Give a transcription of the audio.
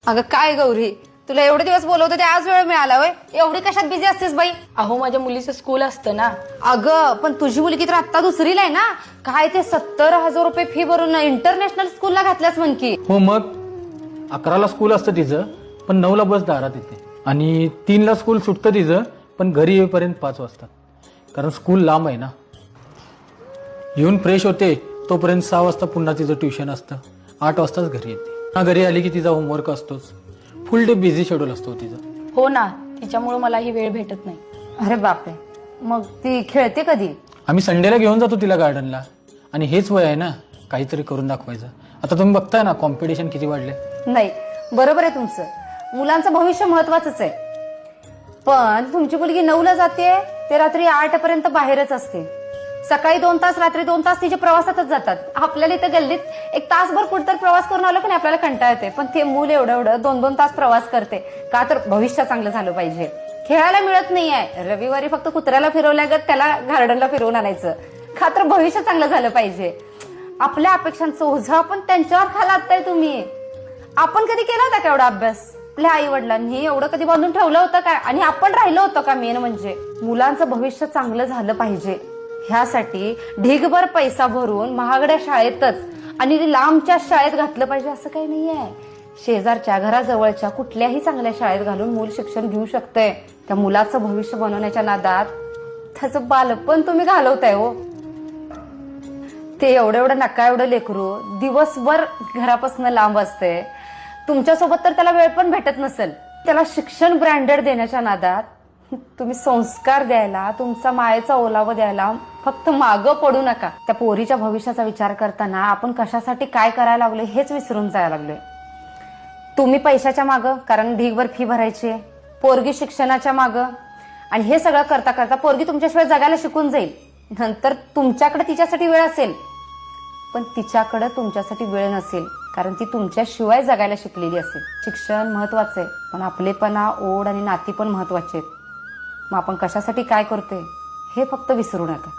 अगं काय गौरी, तुला एवढे दिवस बोलवते ते आज वेळ मिळाला होय? एवढी कशात बिझी असतेस बाई? अहो माझ्या मुलीचं स्कूल असतं ना. अगं पण तुझी मुलगी तर आता दुसरीला आहे ना. काय ते 70,000 रुपये फी भरून इंटरनॅशनल स्कूलला घातल्यास म्हण की. हो मग 11ला स्कूल असतं तिचं, पण 9ला बस दारात येते आणि 3ला स्कूल सुटतं तिचं, पण घरी येईपर्यंत 5 वाजता, कारण स्कूल लांब आहे ना. येऊन फ्रेश होते तोपर्यंत 6 वाजता पुन्हा तिचं ट्युशन असतं, 8 वाजताच घरी येते. घरी आली की तिचा होमवर्क असतोच, फुल डे बिझी शेड्यूल असतो तिचं. हो ना, तिच्यामुळे मला ही वेळ भेटत नाही. अरे बापरे, मग ती खेळते कधी? आम्ही संडेला घेऊन जातो तिला गार्डनला, आणि हेच वय आहे ना काहीतरी करून दाखवायचं. आता तुम्ही बघताय ना कॉम्पिटिशन किती वाढले. नाही, बरोबर आहे तुमचं, मुलांचं भविष्य महत्वाचंच आहे. पण तुमची मुलगी 9ला जाते, ते रात्री 8 पर्यंत बाहेरच असते. सकाळी 2 तास, रात्री 2 तास तिचे प्रवासातच जातात. आपल्याला इथं गल्लीत एक तासभर कुठतर प्रवास करून आलो पण आपल्याला कंटाळा येते, पण ते मूल एवढं 2-2 तास प्रवास करते का? तर भविष्य चांगलं झालं पाहिजे. खेळायला मिळत नाहीये, रविवारी फक्त कुत्र्याला फिरवल्यागत त्याला गार्डनला फिरवून आणायचं का? तर भविष्य चांगलं झालं पाहिजे. आपल्या अपेक्षांचं ओझं आपण त्यांच्यावर का लादताय तुम्ही? आपण कधी केला होता का एवढा अभ्यास? आपल्या आई वडिलांनी एवढं कधी बांधून ठेवलं होतं का? आणि आपण राहिलो होतं का? मेन म्हणजे मुलांचं भविष्य चांगलं झालं पाहिजे, ह्यासाठी ढीगभर पैसा भरून महागड्या शाळेतच आणि लांबच्या शाळेत घातलं पाहिजे असं काही नाहीये. शेजारच्या, घराजवळच्या कुठल्याही चांगल्या शाळेत घालून मूल शिक्षण घेऊ शकतंय. त्या मुलाचं भविष्य बनवण्याच्या नादात त्याचं बालपण तुम्ही घालवताय हो. ते एवढं नका एवढं लेकरू दिवसभर घरापासून लांब असते, तुमच्यासोबत तर त्याला वेळ पण भेटत नसेल. त्याला शिक्षण ब्रँडेड देण्याच्या नादात तुम्ही संस्कार द्यायला, तुमचा मायेचा ओलावा द्यायला फक्त मागं पडू नका. त्या पोरीच्या भविष्याचा विचार करताना आपण कशासाठी काय करायला लागलोय हेच विसरून जायला लागलोय. तुम्ही पैशाच्या मागं, कारण ढीगभर फी भरायची आहे, पोरगी शिक्षणाच्या मागं, आणि हे सगळं करता करता पोरगी तुमच्याशिवाय जगायला शिकून जाईल. नंतर तुमच्याकडे तिच्यासाठी वेळ असेल, पण तिच्याकडे तुमच्यासाठी वेळ नसेल, कारण ती तुमच्याशिवाय जगायला शिकलेली असेल. शिक्षण महत्वाचं आहे, पण आपलेपणा, ओढ आणि नाती पण महत्वाचे आहेत. मग आपण कशासाठी काय करतोय हे फक्त विसरू नका.